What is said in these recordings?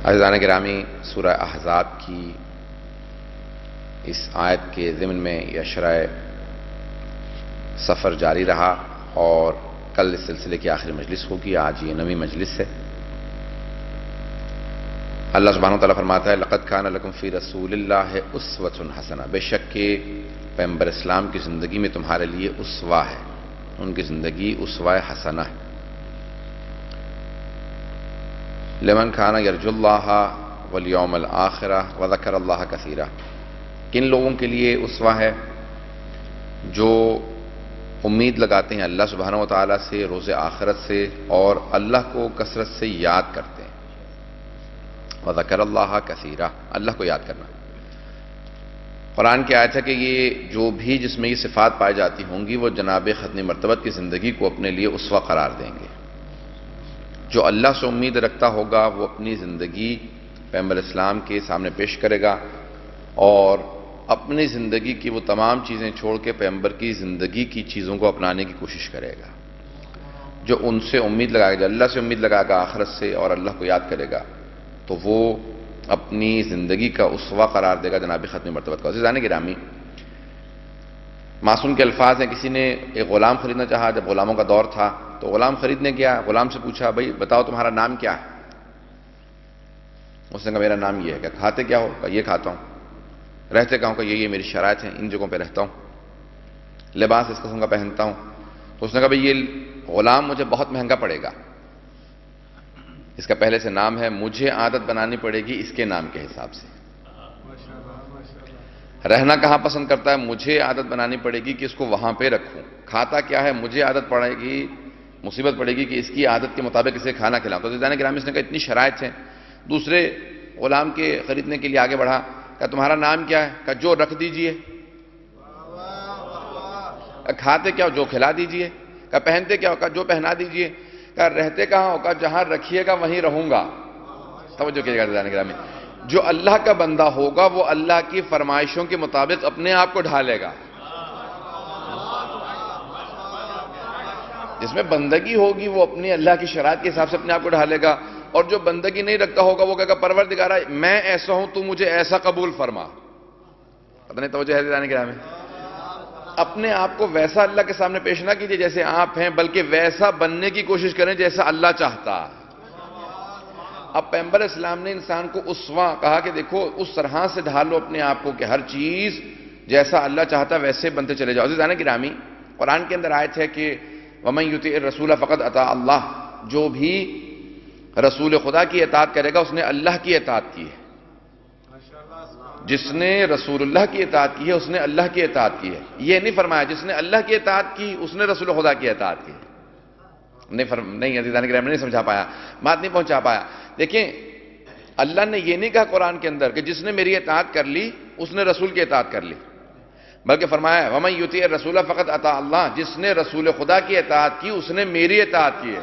عزیزان گرامی، سورہ احزاب کی اس آیت کے ضمن میں یہ اشرۂ سفر جاری رہا اور کل اس سلسلے کی آخری مجلس ہوگی. آج یہ 9ویں مجلس ہے. اللہ سبحانہ وتعالیٰ فرماتا ہے لقد کان لکم فی رسول اللہ اسوۃ حسنہ، بے شک کہ پیغمبر اسلام کی زندگی میں تمہارے لیے اسوہ ہے، ان کی زندگی اسوہ حسنہ ہے. لمن کان یرجو اللہ والیوم الآخرہ وذکر اللہ کثیرا، کن لوگوں کے لیے اسوہ ہے؟ جو امید لگاتے ہیں اللہ سبحانہ وتعالیٰ سے، روز آخرت سے، اور اللہ کو کثرت سے یاد کرتے ہیں. وذکر اللہ کثیرا، اللہ کو یاد کرنا. قرآن کی آیت ہے کہ یہ جو بھی جس میں یہ صفات پائی جاتی ہوں گی وہ جناب ختم مرتبت کی زندگی کو اپنے لیے اسوہ قرار دیں گے. جو اللہ سے امید رکھتا ہوگا وہ اپنی زندگی پیغمبر اسلام کے سامنے پیش کرے گا اور اپنی زندگی کی وہ تمام چیزیں چھوڑ کے پیغمبر کی زندگی کی چیزوں کو اپنانے کی کوشش کرے گا. جو ان سے امید لگائے گا، اللہ سے امید لگائے گا آخرت سے، اور اللہ کو یاد کرے گا، تو وہ اپنی زندگی کا اسوہ قرار دے گا جناب ختم مرتبت کو. عزیزان گرامی، معصوم کے الفاظ ہیں. کسی نے ایک غلام خریدنا چاہا، جب غلاموں کا دور تھا تو غلام خریدنے گیا. غلام سے پوچھا بھائی بتاؤ تمہارا نام کیا ہے؟ اس نے کہا میرا نام یہ ہے. کہ کھاتے کیا ہو؟ کہا یہ کھاتا ہوں. رہتے کہاں؟ کہ یہ میری شرائط ہیں، ان جگہوں پہ رہتا ہوں. لباس اس قسم کا پہنتا ہوں. تو اس نے کہا بھائی یہ غلام مجھے بہت مہنگا پڑے گا، اس کا پہلے سے نام ہے، مجھے عادت بنانی پڑے گی اس کے نام کے حساب سے. رہنا کہاں پسند کرتا ہے؟ مجھے عادت بنانی پڑے گی کہ اس کو وہاں پہ رکھوں. کھاتا کیا ہے؟ مجھے عادت پڑے گی، مصیبت پڑے گی کہ اس کی عادت کے مطابق اسے کھانا کھلاؤں. تو عزیزان گرامی، اس نے کہا اتنی شرائط ہیں. دوسرے غلام کے خریدنے کے لیے آگے بڑھا. کہا تمہارا نام کیا ہے؟ کہا جو رکھ دیجئے. کھاتے کیا ہو؟ جو کھلا دیجئے. کہا پہنتے کیا ہو؟ کہا جو پہنا دیجئے. کہا رہتے کہاں ہو؟ کہا جہاں رکھیے گا وہیں رہوں گا. توجہ کیجئے گا عزیزان گرامی، جو اللہ کا بندہ ہوگا وہ اللہ کی فرمائشوں کے مطابق اپنے آپ کو ڈھالے گا. جس میں بندگی ہوگی وہ اپنی اللہ کی شرائط کے حساب سے اپنے آپ کو ڈھالے گا، اور جو بندگی نہیں رکھتا ہوگا وہ کہے گا پروردگارا میں ایسا ہوں تو مجھے ایسا قبول فرما. پتہ نہیں توجہ ہے عزیزان گرامی؟ اپنے آپ کو ویسا اللہ کے سامنے پیش نہ کیجئے جیسے آپ ہیں، بلکہ ویسا بننے کی کوشش کریں جیسا اللہ چاہتا. اب پیغمبر اسلام نے انسان کو اسوہ کہا کہ دیکھو اس طرح سے ڈھالو اپنے آپ کو کہ ہر چیز جیسا اللہ چاہتا ویسے بنتے چلے جاؤ. عزیزان گرامی، قرآن کے اندر آیت ہے کہ وَمَن يُطِعِ الرَّسُولَ فَقَدْ أَطَاعَ اللَّهَ، جو بھی رسول خدا کی اطاعت کرے گا اس نے اللہ کی اطاعت کی ہے. جس نے رسول اللہ کی اطاعت کی ہے اس نے اللہ کی اطاعت کی ہے. یہ نہیں فرمایا جس نے اللہ کی اطاعت کی اس نے رسول خدا کی اطاعت کی. نہیں عزیزان گرامی، نہیں سمجھا پایا، بات نہیں پہنچا پایا. دیکھیں اللہ نے یہ نہیں کہا قرآن کے اندر کہ جس نے میری اطاعت کر لی اس نے رسول کی اطاعت کر لی، بلکہ فرمایا وَمَن يُطِعِ الرَّسُولَ فَقَدْ أَطَاعَ اللَّهَ، جس نے رسول خدا کی اطاعت کی اس نے میری اطاعت کی ہے.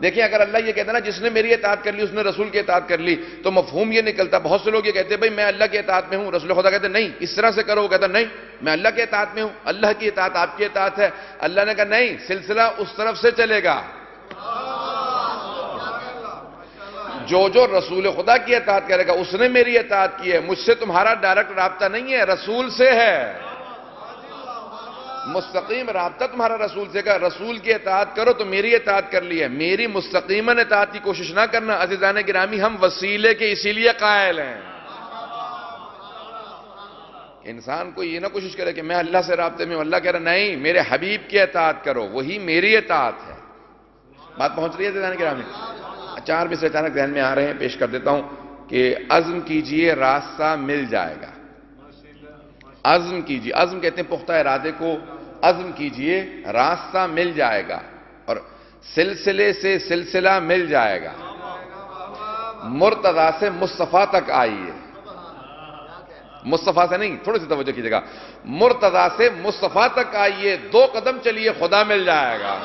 دیکھیں اگر اللہ یہ کہتا نا جس نے میری اطاعت کر لی اس نے رسول کی اطاعت کر لی، تو مفہوم یہ نکلتا. بہت سے لوگ یہ کہتے ہیں بھئی میں اللہ کی اطاعت میں ہوں، رسول خدا کہتے ہیں نہیں اس طرح سے کرو. وہ کہتا نہیں میں اللہ کی اطاعت میں ہوں، اللہ کی اطاعت آپ کی اطاعت ہے. اللہ نے کہا نہیں، سلسلہ اس طرف سے چلے گا. جو رسول خدا کی اطاعت کرے گا اس نے میری اطاعت کی ہے. مجھ سے تمہارا ڈائریکٹ رابطہ نہیں ہے، رسول سے ہے. مستقیم رابطہ تمہارا رسول سے کا. رسول کی اطاعت کرو تو میری اطاعت کر لی ہے، میری مستقیماً اطاعت کی کوشش نہ کرنا. عزیزان گرامی، ہم وسیلے کے اسی لیے قائل ہیں. انسان کو یہ نہ کوشش کرے کہ میں اللہ سے رابطے میں ہوں. اللہ کہہ رہا نہیں، میرے حبیب کی اطاعت کرو، وہی میری اطاعت ہے. بات پہنچ رہی ہے عزیزان گرامی؟ چار بھی سے اچانک ذہن میں آ رہے ہیں، پیش کر دیتا ہوں کہ عزم کیجئے راستہ مل جائے گا. عزم کیجئے، عزم کہتے ہیں پختہ ارادے کو. عزم کیجئے راستہ مل جائے گا، اور سلسلے سے سلسلہ مل جائے گا. مرتضیٰ سے مصطفیٰ تک آئیے. مصطفیٰ سے نہیں، تھوڑی سی توجہ کیجئے گا. مرتضیٰ سے مصطفیٰ تک آئیے، 2 قدم چلیے خدا مل جائے گا.